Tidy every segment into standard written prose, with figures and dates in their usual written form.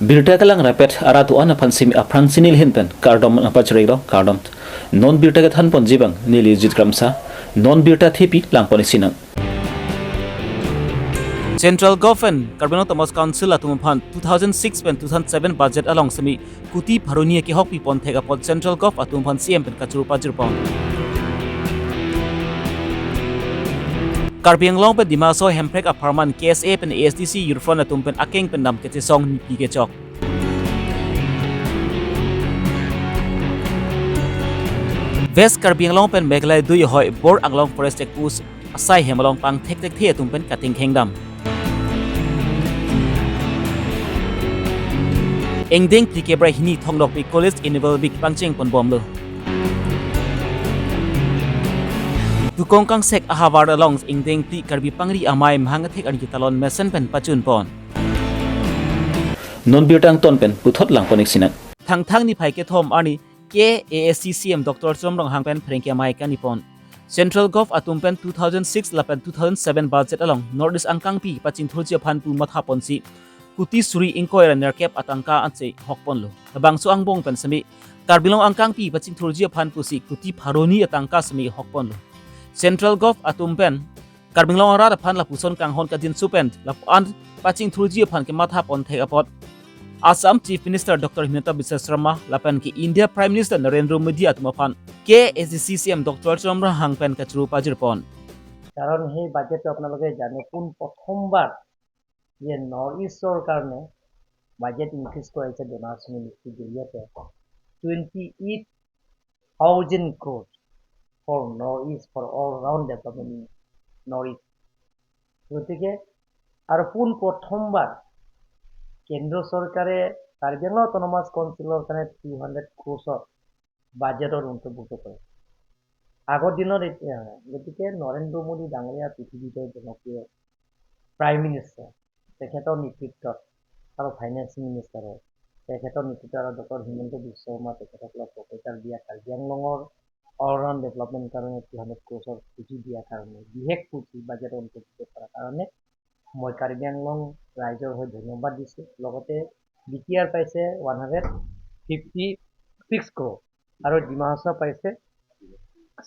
Birta kalang rapet aratu ana pansimi apransinil hinpen kardom napachreiro kardom non birta kat hanpon jibang nili jitramsa non birta thipi langponi sinang Central Government Karbi Thomas Council atumpan 2006 pen 2007 budget along semi kuti bharuni ki hokpi pon thega pod Central Gov atumpan CM pen kachuru pajurpon Karbi Anglong pen dimaso hemprek aparman KSA pen ASDC Yurfron atumpen akeng pen nam kete song ni ke chok West Karbi Anglong pen meglai du hoi bor Anglong Forest Pus asai hemalong pang thek thek the atumpen kating kingdom Engding Plikebra hini thonglok pi college enable big pangcheng pon bomlo Tukong kang sek ahawar along engding pli karbi pangri amai mhang thek ani talon mesen pen pachun pon Non birtang ton pen puthot lang ponik sinak thang ni phai ke thom ani ke ASCCM Dr. Chomrong hangpen phrengke amai kani pon Central Gov atum pen 2006 lapen 2007 budget along Northeast angkang pi paching thurji phan pu matha ponsi Kuti suri inkoy ra nerkep atangka anse hokpon lo tabang so angbong pen sami Karbilong angkang pi paching thurji phan pusi kuti pharoni atangka sami hokpon lo Central Gov atum pen Karbilong ra phan la puson kang hon kadin supen la an paching thurji phan ke matha pon thega pot Assam Chief Minister Dr. Himanta Biswa Sharma lapan ki India Prime Minister Narendra Modi atuma phan ke ASCCM Dr. Chomra hangpen kachru pajir pon karon he budget apnaloke jane kun prothombar ye North Eastৰ কাৰণে budget increase কৰাইছে donation ministry জৰিয়তে 28,000 crore for North East for all round development in North East গতিকে আৰু পোন প্ৰথমবাৰ কেন্দ্ৰ চৰকাৰে Karbi Anglong autonomous কাউন্সিলৰ কাৰণে 300 crore বাজেটৰ অন্তৰ্ভুক্ত কৰে আগৰ দিনৰ এতিয়া গতিকে নৰেন্দ্ৰ মোদী ডাঙৰীয়া পৃথিৱীতে জনপ্ৰিয় প্ৰাইম মিনিষ্টাৰ তেখেতৰ নেতৃত্বত আৰু ফাইনেন্স মিনিষ্টাৰ তেখেতৰ নেতৃত্বত ডক্টৰ হিমন্ত বিশ্ব শৰ্মা তেখেতসকলক প্ৰপ'জাল দিয়া কাৰ্বি আংলঙৰ অলৰাউণ্ড ডেভেলপমেণ্ট কাৰণে 300 crore পুঁজি দিয়াৰ কাৰণে বিশেষ পুঁজি বাজেট অন্তৰ্ভুক্ত কৰাৰ কাৰণে মই কাৰ্বি আংলং ৰাইজৰ হৈ ধন্যবাদ দিছোঁ লগতে বিটিআৰ পাইছে 156 crore আৰু ডিমা হাছাও পাইছে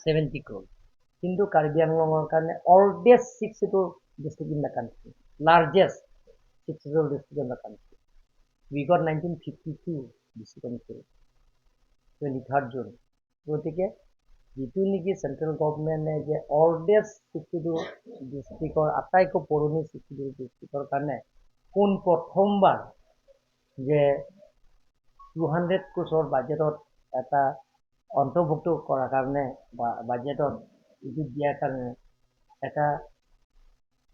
70 crore কিন্তু কাৰ্বি আংলঙৰ কাৰণে oldest 62 district in the country largest 6 district in the country. We got 1952 district 23rd June. গতিকে যিটো নেকি চেন্ট্ৰেল গভৰ্ণমেণ্টে যে oldest 62 ডিষ্ট্ৰিক্টৰ আটাইকৈ পুৰণি 62 ডিষ্ট্ৰিক্টৰ কাৰণে কোন প্ৰথমবাৰ যে 200 crore বাজেটত এটা অন্তৰ্ভুক্ত কৰাৰ কাৰণে বাজেটত ইটো দিয়াৰ কাৰণে এটা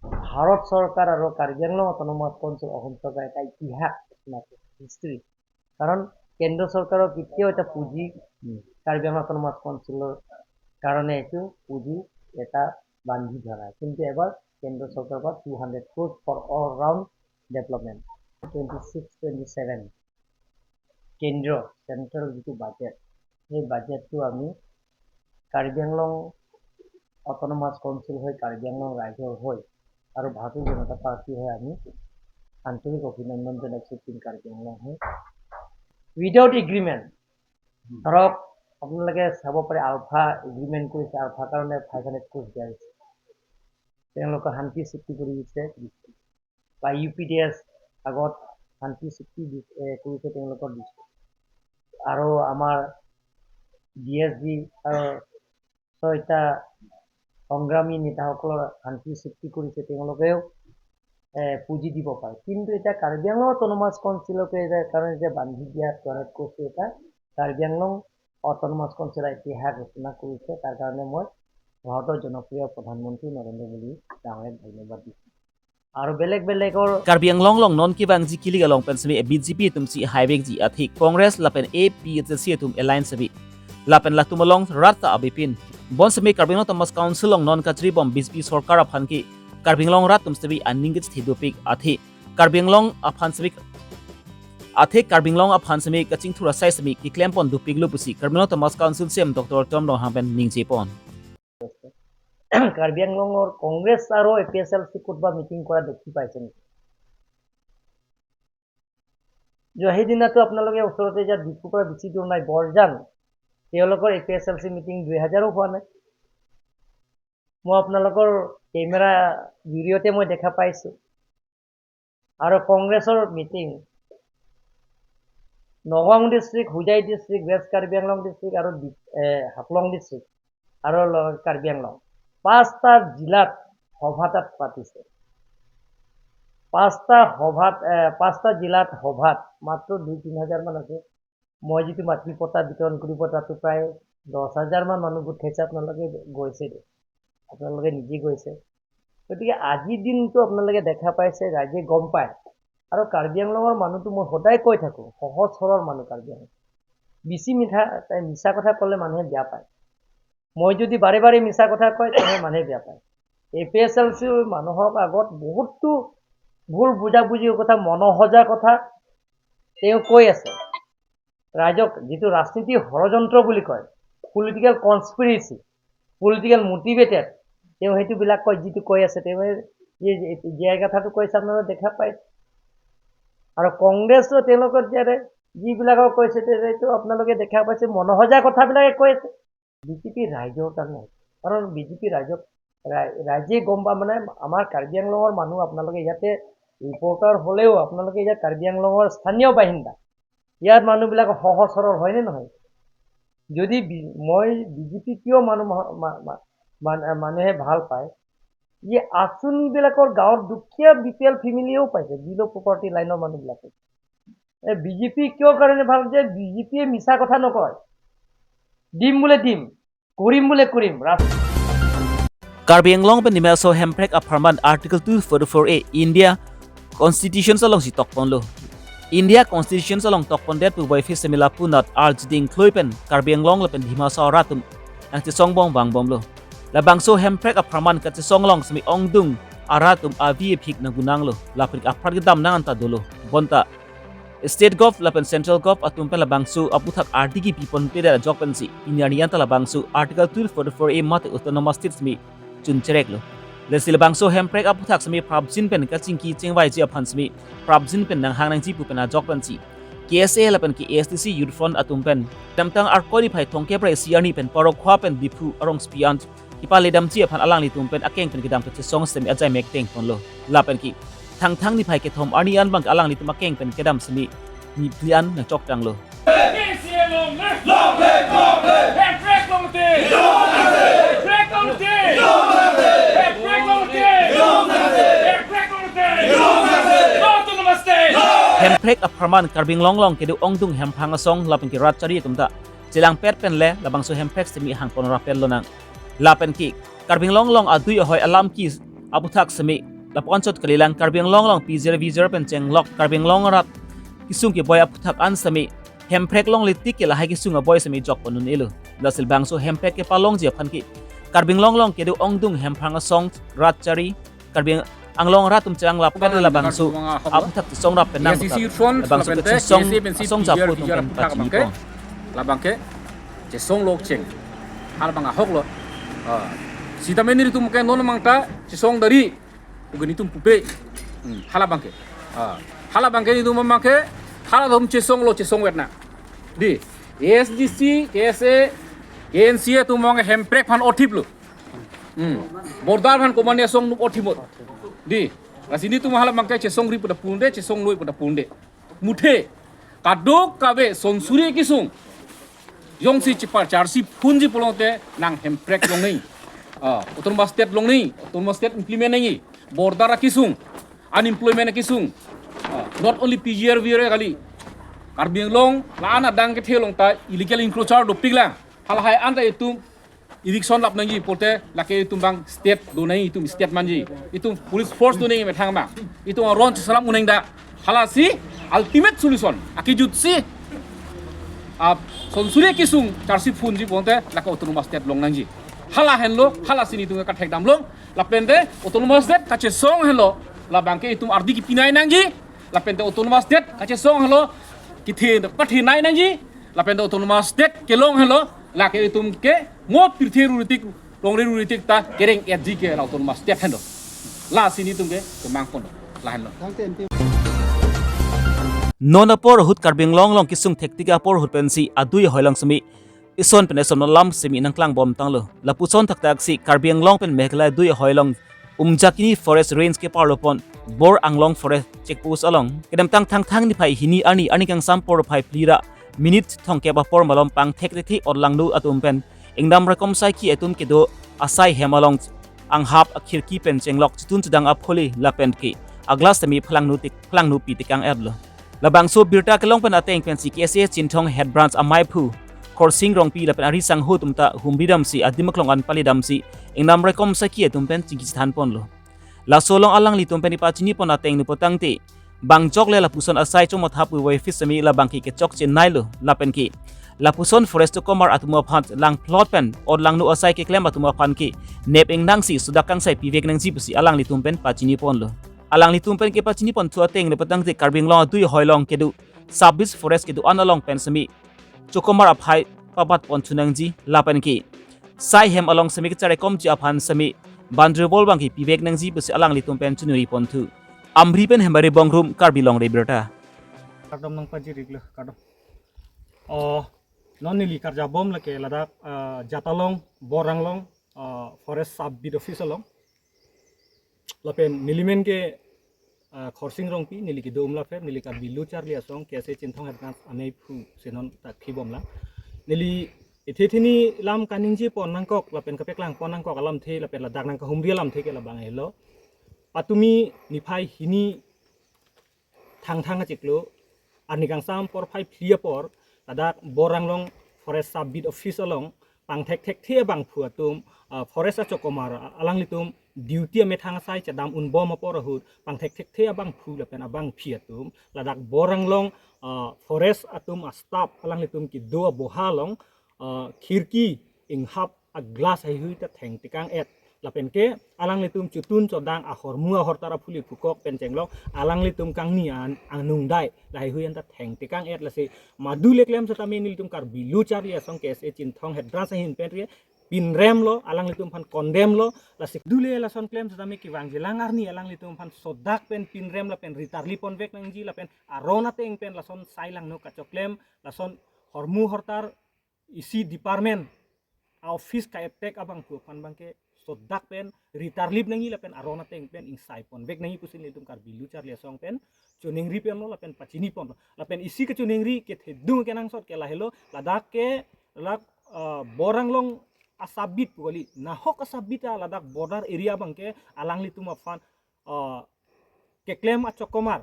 ভাৰত চৰকাৰ আৰু কাৰ্বি আংলং অটোনমাস কাউন্সিল অসম চৰকাৰ এটা ইতিহাস হিষ্ট্ৰী কাৰণ কেন্দ্ৰ চৰকাৰৰ কেতিয়াও এটা পুঁজি কাৰ্বি আংলং অটোনমাস কাউন্সিলৰ কাৰণে এইটো পুঁজি এটা বান্ধি ধৰা কিন্তু এবাৰ কেন্দ্ৰ চৰকাৰৰ পৰা 200 crore for all round development 26-27 কেন্দ্ৰ চেন্ট্ৰেল যিটো বাজেট সেই বাজেটটো আমি কাৰ্বি আংলং অটোনমাস কাউন্সিল হৈ কাৰ্বি আংলং ৰাইজৰ হৈ আৰু ভাৰতীয় জনতা পাৰ্টি হৈ আমি আন্তৰিক অভিনন্দন জনাইছোঁ টিম কাৰ্বি আংলং হৈ উইদাউট এগ্ৰিমেণ্ট ধৰক আপোনালোকে চাব পাৰে আলফা এগ্ৰিমেণ্ট কৰিছে আলফাৰ কাৰণে 500 crore দিয়া হৈছে তেওঁলোকে শান্তি চুক্তি কৰি দিছে বা UPDS আগত শান্তি চুক্তি কৰিছে তেওঁলোকৰ দিছে আৰু আমাৰ DSG আৰু ছয়টা সংগ্ৰামী নেতাসকলৰ শান্তি চুক্তি কৰিছে তেওঁলোকেও পুঁজি দিব পাৰে কিন্তু এটা কাৰ্বি আংলং অটোনমাস কাউন্সিলকে কাৰণে যে বান্ধি দিয়া তৰত কৈছে এটা কাৰ্বি আংলং অটোনমাস কাউন্সিলৰ ইতিহাস ৰচনা কৰিছে তাৰ কাৰণে মই ভাৰতৰ জনপ্ৰিয় প্ৰধানমন্ত্ৰী নৰেন্দ্ৰ মোদী ডাঙৰীয়াক ধন্যবাদ দিছোঁ আৰু বেলেগৰ Karbi Anglong long non ki bang ji kili along pen sami BJP tum si highway ji athi Congress lapen APHC tum alliance sabi lapen latum along rata abipin bon sami Karbi Anglong Thomas Council long non kachri bom BJP sarkar aphan ki Karbi Anglong rat tum sabi anningit thidopik athi Karbi Anglong aphan sabi athe Karbi Anglong aphan sami kaching thura sai sami ki claim pon dupik lu pusi Karbi Anglong Thomas Council sem Dr. Tom Rong haben ningje pon Karbi আংলঙৰ কংগ্ৰেছ আৰু APSLC Kotba meeting কৰা দেখি পাইছে নেকি সেইদিনাতো আপোনালোকে ওচৰতে যে ডিপুৰ পৰা বেছি দূৰ নাই বৰজান তেওঁলোকৰ APSLC মিটিং 2000ও হোৱা নাই মই আপোনালোকৰ কেমেৰা ভিডিঅ'তে মই দেখা পাইছো আৰু কংগ্ৰেছৰ meeting Nagaon district Hojai district west Karbi Anglong district আৰু হাফলং ডিষ্ট্ৰিক্ট আৰু কাৰ্বি আংলং 5টা জিলাত সভা তাত পাতিছে 5টা জিলাত সভাত মাত্ৰ 2-3 হাজাৰ মান আছে মই যিটো মাটি পতা বিতৰণ কৰিব তাতো প্ৰায় 10,000 মান মানুহ গোট খাইছে আপোনালোকে গৈছে আপোনালোকে নিজে গৈছে গতিকে আজিৰ দিনটো আপোনালোকে দেখা পাইছে ৰাইজে গম পায় আৰু কাৰ্বি আংলঙৰ মানুহটো মই সদায় কৈ থাকো সহজ সৰল মানুহ কাৰ্বি আংলং বেছি মিছা কথা ক'লে মানুহে বেয়া পায় মই যদি বাৰে বাৰে মিছা কথা কয় তেনে মানুহে বেয়া পায় APSLC মানুহক আগত বহুতো ভুল বুজাবুজিৰ কথা মনহজা কথা তেওঁ কৈ আছে ৰাইজক যিটো ৰাজনীতি ষড়যন্ত্ৰ বুলি কয় পলিটিকেল কনস্পিৰেচি পলিটিকেল মোটিভেটেড তেওঁ সেইটো বিলাক কয় যিটো কৈ আছে তেওঁ এই কথাটো কৈছে আপোনালোকে দেখা পায় আৰু কংগ্ৰেছৰ তেওঁলোকৰ যিবিলাকক কৈছে সেইটো আপোনালোকে দেখা পাইছে মনহজা কথাবিলাকে কৈ আছে বিজেপি ৰাইজৰ কাৰণে কাৰণ বিজেপি ৰাইজে গম পা মানে আমাৰ কাৰ্বি আংলঙৰ মানুহ আপোনালোকে ইয়াতে ৰিপৰ্টাৰ হলেও আপোনালোকে ইয়াত কাৰ্বি আংলঙৰ স্থানীয় বাসিন্দা ইয়াত মানুহবিলাক সহজ সৰল হয়নে নহয় যদি মই বিজেপি কিয় মানুহে ভাল পায় এই আঁচনিবিলাকৰ গাঁৱৰ দুখীয়া BPL ফেমিলিও পাইছে বিলো প্ৰপাৰ্টি লাইনৰ মানুহবিলাকে বিজেপি কিয় কাৰণে ভাল যে বিজেপিয়ে মিছা কথা নকয় দিম বোলে দিম কৰিম বোলে কৰিম Karbi Anglong pen nimelso hemprek aparman Article 244A India Constitution salong si tokpon lo. India Constitution salong tokpon det pu boy fi semila punat arjding kloipen Karbi Anglong le pen hima sa ratum ang ti songbong bang bom lo. La bangso hemprek aparman ka ti songlong semi ongdung aratum avi phik na gunang lo. La prik apar gdam nang anta dolo. Bonta State Gov la pen Central Gov atum pen la bangso aputhak RTG pipon pe da jokpen si inyanian ta la bangso Article 244A mat autonomous states mi chun cherek lo lesil bangso hemprek aputhak sami prabjin pen ka chingki chengwai ji aphan sami prabjin pen nang hangnang ji pu pen a jokpan si KSA la pen ki ASTC youth front atum pen tamtang ar qualify thongke pra siani pen porok khwa pen dipu arong spiant ipa ledam ji aphan alang li tum pen akeng pen kidam te song semi ajai mek teng pon lo la pen ki thang ni phai ke thom ani an bang alang li tum akeng pen kedam sami ni plian na chok tang lo hemprek aparman Karbi Anglong kedu ongdung hemphang song lapin ki ratchari tumta jelang pet pen le labang so hemprek semi hang pon rapel lonang lapen ki Karbi Anglong adui hoy alam ki abuthak semi lapon chot kalilang Karbi Anglong P0V0 pen cheng lok Karbi Anglong rat kisung ki boy abuthak an semi hemprek long litik ke lahai kisung boy semi jok ponun elu lasil bang so hemprek ke palong je phan ki Karbi Anglong kedu ongdung hemphang song ratchari Karbi Anglong ratum chang lap pen la bangsu aputhak song rap pen nang bangsu ke song jap pu pen pachi ko la bangke che song lok cheng hal banga hok lo sita menir tum ke non mangta che song dari ugani tum pupe hala bangke ni tum mangke hala dom che song lo che song wetna di SDC KSA KNCA tum mong hemprek phan otip lo bordar phan komania song nu otimot di rasini tu mahala mangkai cesong ri pada punde cesong loi pada punde muthe kadok kabe sonsuri kisung yong si cipar charsi punji polonte nang hemprek long nei autonomous state long nei autonomous state implement nei bordara kisung unemployment kisung not only PGR vire kali Karbi Anglong lana dang ke thelong ta illegal encroacher do piglang hal hai anda itu Irikson lap nangi pote laki itu bang state do nai itu state manji itu police force do nai metang bang itu ron salam uneng da halasi ultimate solution akijut si sonsuri kisung charsi funji ponte laki autonomous state long nangi hala henlo hala sini tu ka thek dam long lapente autonomous state kache song henlo la bangke itu ardi ki pinai nangi lapente autonomous state kache song henlo kithe pathi nai nangi lapente autonomous state kelong henlo laki itu ke ngop tirthe rutik longre rutik ta kereng edji ke autonomous state hendo la sini tumge kemang pon la hendo nona por hut karbing long long kisung thektika por hut pensi adui hoilang semi ison pen esom lam semi nang klang bom tanglo lapuson thaktak si karbing long pen meghla dui hoilong umjakini forest range ke parlopon bor anglong forest checkpost along kedam thang ni phai hini ani kang sam por phai plira minute thongke ba por malom pang thek thi odlang nu atum pen ingdam rakom sai ki etum ke do asai hemalong ang hap akhirki pen chenglok chitun chudang apholi lapen ki aglas temi phlang nu pi tikang adlo labang so birta kelong pen ateng pen si kese chinthong head branch amai phu korsing rong pi lapen ari sang hu tumta humbidam si adimaklong an palidam si ingnam rekom saki etum pen chingki sthan pon lo la solong alang li tum pen pa chini pon ateng nu potang te bang chok le la puson asai chomo thapu wai fisami la bang ki ke chok chen nai lo lapen ki la puson forest komar atuma phat lang plot pen od lang nu asai ke klem atuma phan ki nep eng nang si sudakang sai pivek nang ji pusi alang li tum pen pa chini pon lo alang li tum pen ke pa chini pon thua teng le patang te karbing long dui hoilong ke du sabis forest ke du analong pen sami chokomar aphai papat pon chunang ji lapan ki sai hem along sami ke chare kom ji aphan sami bandre bol bang ki pivek nang ji pusi alang li tum pen chunuri pon thu amri pen hembari bongrum Karbi Longri Abirta kadam nang paji riglo kadam nonili karja bom lake ladak jatalong boranglong forest sub bid office along lapen nilimen ke khorsing rong pi nili ki dom la fer nili ka bilu charli asong kese chinthong advance anei phu senon ta khibom la nili ithethini lam kaningji pon nangkok lapen kapeklang pon nangkok alam the lapen ladak nang ka humri lam the ke labang hello patumi niphai hini thang achiklo anikang sam por phai phlia por ladak boranglong forest sub bid office along pang thek the bang phu atum forest a chokomar alang litum duty me thang sai chadam un bom por hut pang thek the bang phu lapen abang phiatum ladak boranglong forest atum a staff alang litum ki do bohalong khirki inghap a glass hai hui ta theng tikang et lapen ke alang litum chutun chodang a hormua hortara phuli phukok pen chenglok alang litum kang ni an anung dai lai hui an ta theng tikang et lase madu leklem sa tamen litum kar bilu char ya song kes e chin thong het dra sa hin pen ri pin rem lo alang litum phan condemn lo lase dule la son klem sa tame ki wang jelangar ni alang litum phan sodak pen pin rem la pen ritarli pon vek nang ji la pen arona teng pen la son sailang no ka choklem la son hormu hortar isi department office ka etek abang pu phan bangke sodak pen ritarlip nangi la pen arona teng pen ing sai pon vek nangi pusin litum kar bilu char le song pen chuning ri pen lo la pen pachini pon la pen isi ke chuning ri ke thedung ke nang sot ke la helo ladak ke lak boranglong asabit poli na hok asabita ladak border area bangke alang litum afan ke klem a chokomar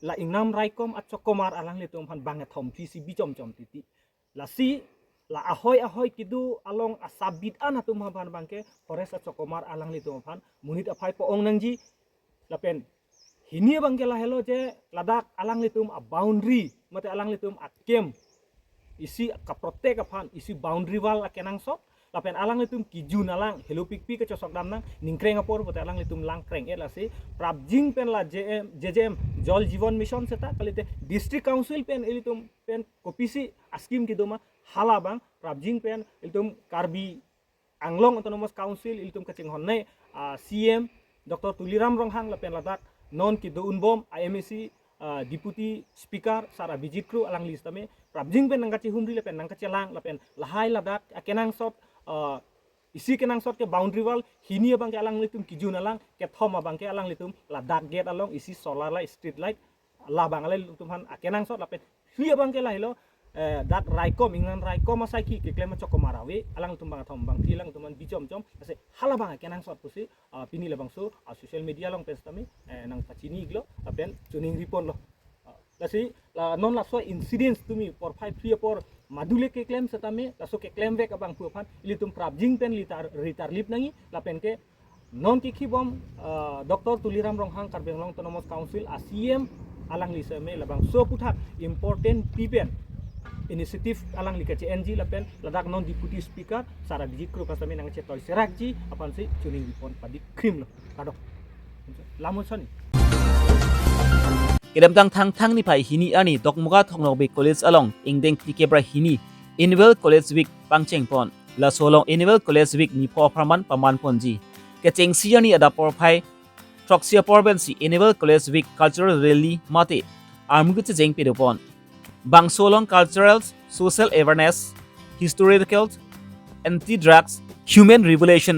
la ingnam raikom a chokomar alang litum phan bange thom pcb chom titi la si la ahoy kidu along asabit anatum han bangke forest chokomar alang litum han munit aphai po ong nangji lapen hini bangke la hello je ladak alang litum a boundary mate alang litum a kem isi ka protect aphan isi boundary wall a kenang sot lapen alang litum kijun alang hello pikpi ke chosok dam nang ningkreng apor bote alang litum lang kreng et la si prabjing pen la jjm jol jivan mission seta kalite district council pen elitum pen kopisi askim kidoma hala bang prabjing pen iltum Karbi Anglong Autonomous Council iltum kaching honne CM Dr. Tuliram Ronghang lapen ladak non ki do unbom IMC deputy speaker sara visit crew alang listame prabjing pen nang kachi humri lapen nang kachelang lapen lahai ladak akenang sot isi kenang sot ke boundary wall hini bang ke alang litum kijun alang ke thom bang ke alang litum ladak gate along isi solar light street light la bang ale litum han akenang sot lapen hia bang ke lahilo dat raikom ingan raikom asai ki ke klema chokomarawe alang tumbang thom bang thilang tuman bichom ase hala bang kenang sot pusi pini le bang so social media long pestami nang pachini glo apen tuning report lo lasi la non la so incidents tumi por 5 por madule ke claim satame la so ke claim vek abang phuan ilitum prabjing pen ritar lip nangi la pen ke non ki khibom Dr. Tuliram Ronghang Karbi Longri Autonomous Council ACM alang lisame la bang so puthak important people initiative alang lika CNG lapen ladak non deputy speaker sara bijik kru pasami nang chetoi serakji apan si chuning dipon padi krim lo kadok lamun soni kedam thang ni pai hini ani dokmuga thongnok be college along ingdeng tikebra hini annual college week pangcheng pon la solong annual college week ni pho pharman paman ponji ke cheng siani ada por phai troxia porben si annual college week cultural rally mate armugu che jeng pedopon bangsolong cultural social awareness historical anti-drugs human revolution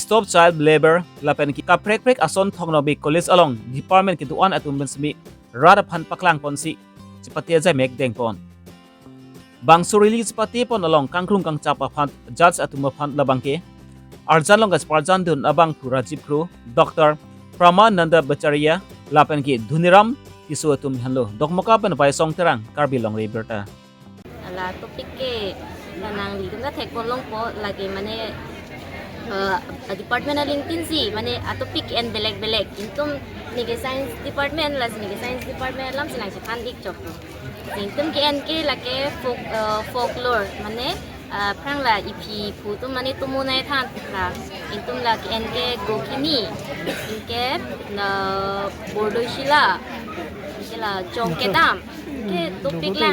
stop child labor lapen ki kaprek prek ason thongnobi college along department ki duan atum bensmi rada phan paklang ponsi chipatia jai mek deng pon bangsorili chipati pon along kangkrung kang chapa phan judge atum phan labangke arjan long gasparjan dun abang pura jipkru dr pramananda bacharia lapen ki dhuniram kisu atum hanlo dokmoka pen bai song terang Karbi Longri Abirta ala topik ke nang li kumda thekon long po lagi mane department na LinkedIn si mane atopik and belek intum nige science department las nige science department lam sinang sipan dik chok intum ke en ke lake folklore mane prang la ipi putu mane tumunay than la intum la ke en ke gokini inke na bordoshila la jongkedam ke topik la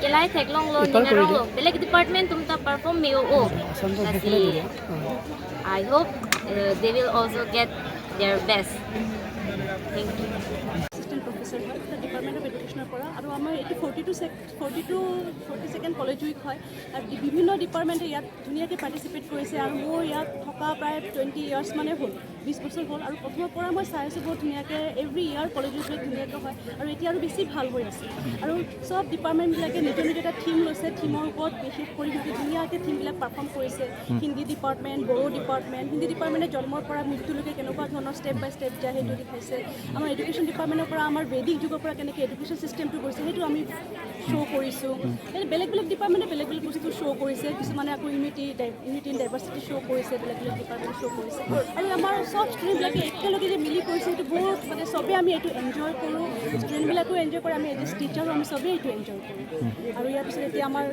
ke lai thek long lo ninarong lo belek department tumta perform me o kasi I hope they will also get their best. Thank you. Assistant professor হয় department of এডুকেশ্যনৰ পৰা আৰু আমাৰ এইটো 42nd college week হয় আৰু বিভিন্ন ডিপাৰ্টমেণ্টে ইয়াত ধুনীয়াকৈ পাৰ্টিচিপেট কৰিছে আৰু মোৰ ইয়াত থকা প্ৰায় 20 ইয়াৰ্ছ মানে হ'ল 20 বছৰ হ'ল আৰু প্ৰথমৰ পৰা মই চাই আছোঁ বহুত ধুনীয়াকৈ এভৰি ইয়াৰ কলেজ উইক ধুনীয়াকৈ হয় আৰু এতিয়া আৰু বেছি ভাল হৈ আছে আৰু চব ডিপাৰ্টমেণ্টবিলাকে নিজৰ নিজৰ এটা থিম লৈছে থিমৰ ওপৰত বিশেষ কৰি ধুনীয়াকৈ থিমবিলাক পাৰফৰ্ম কৰিছে হিন্দী ডিপাৰ্টমেণ্ট বড়ো ডিপাৰ্টমেণ্ট হিন্দী ডিপাৰ্টমেণ্টে জন্মৰ পৰা মৃত্যুলৈকে কেনেকুৱা ধৰণৰ ষ্টেপ বাই ষ্টেপ যায় সেইটো দেখাইছে আমাৰ এডুকেশ্যন ডিপাৰ্টমেণ্টৰ পৰা আমাৰ বেদিক যুগৰ পৰা কেনেকৈ এডুকেশ্যন চিষ্টেমটো কৰিছে সেইটো আমি শ্ব' কৰিছোঁ বেলেগ ডিপাৰ্টমেণ্টে বেলেগ বস্তু শ্ব' কৰিছে কিছুমানে আকৌ ইউনিটি ইন ডাইভাৰ্চিটি শ্ব' কৰিছে বেলেগ ডিপাৰ্টমেণ্টে শ্ব' কৰিছে আৰু আমাৰ চব ষ্টুডেণ্টবিলাকে একেলগে যে মিলি কৰিছে সেইটো বহুত মানে চবেই আমি এইটো এনজয় কৰোঁ ষ্টুডেণ্টবিলাকেও এনজয় কৰে আমি এজ এ টিচাৰো আমি চবেই এইটো এনজয় কৰোঁ আৰু ইয়াৰ পিছত এতিয়া আমাৰ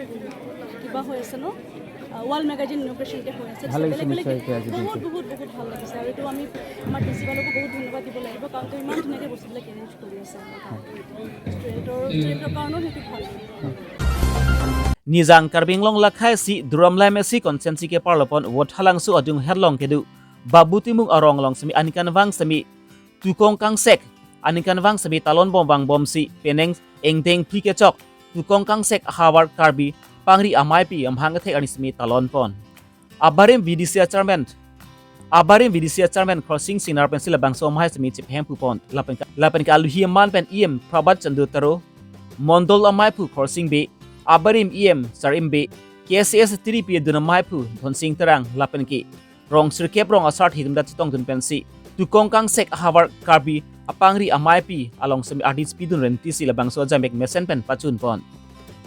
কিবা হৈ আছে ন ৱাল মেগাজিন ইনগ্ৰেশ্যনকৈ হৈ আছে বহুত ভাল লাগিছে আৰু এইটো আমি আমাৰ প্ৰিন্সিপালকো বহুত ধন্যবাদ দিব লাগিব কাৰণ তেওঁ ইমান ধুনীয়াকৈ বস্তুবিলাক এৰেঞ্জ কৰি আছে ষ্টুডেণ্টৰ কাৰণেও সেইটো ভাল Nizang Karbinglong lakhai si Duramlai Messi konsensi ke parlopon wot halang su adung herlong kedu babutimung arong long semi anikan wang semi tukong kang sek anikan wang semi talon bombang bom si peneng engdeng pike chok tukong kang sek hawar Karbi pangri amai pi amhang thek ani semi talon pon abarim vidisia chairman crossing sinar pencil bang so mai semi chip hem pu pon lapen ka aluhi man pen em prabat chandu taro mondol amai pu crossing be abarim sarim be KSS 3 pi duna mai pu dhonsing terang lapen ki rong sirkep rong asart hidum da chitong dun pensi tukong kang sek hawar Karbi apangri amai pi along semi adis pi dun renti si labang so jamek mesen pen pachun pon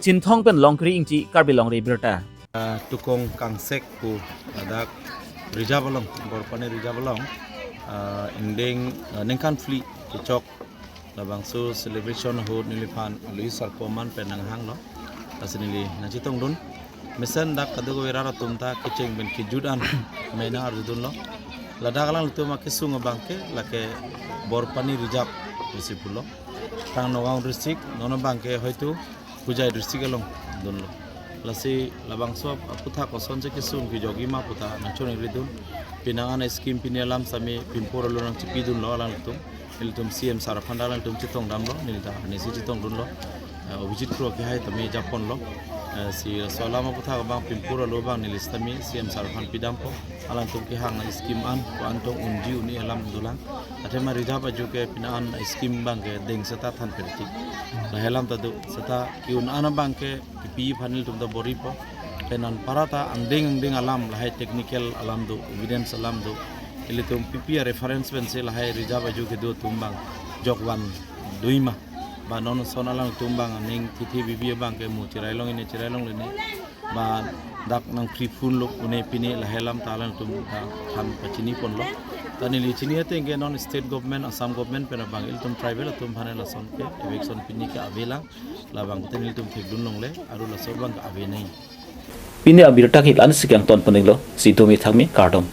chinthong pen longkri ingji Karbi Longri Abirta tukong kang sek pu adak rijabalong borpane rijabalong indeng nengkan fli kecok labang so celebration ho nilifan lui sarpoman penang hang lo asinili nachitong dun mesen dak kadugo wirara tumta keceng ben kijudan mena ardun lo ladagalang tuma kisung bangke lake borpani rijab risipulo tang nowang district nono bangke hoitu pujai district along dun lo lasi labang so putha koson je kisung ki jogi ma putha nachon ridun pinangan skim pinelam sami pimpor lo nang chipidun lo alang tum iltum CM sarafandalang tum chitong dam lo nilta ni si chitong dun lo obijit pro ke hai tami japon lo si solama putha bang pimpor lo bang nilis tami CM sarafan pidam po alang tum ki hang skim an ko antong undi uni alam dulang atema rijaba juke pinangan skim bang ke deng seta than perti la helam tadu seta kiun ana bang ke pi phanil tum da bori po penan parata andeng alam la hai technical alam do evidence alam do ilitum pp reference pencil la hai rijaba juke do tumbang jokwan duima ba non son alang tumbang ning tithi bibi bang ke mu chirailong ini chirailong leni ba dak nang free full lo une pini la helam talang tum tham pachini pon lo tani li chini ate nge non state government assam government pena bang il tum tribal tum phane la son pe election pini ka avela la bang tenil tum thek dun long le aru la so bang ave nei Pini Abirta ki lan sikyang ton peninglo si tumi thangmi kardom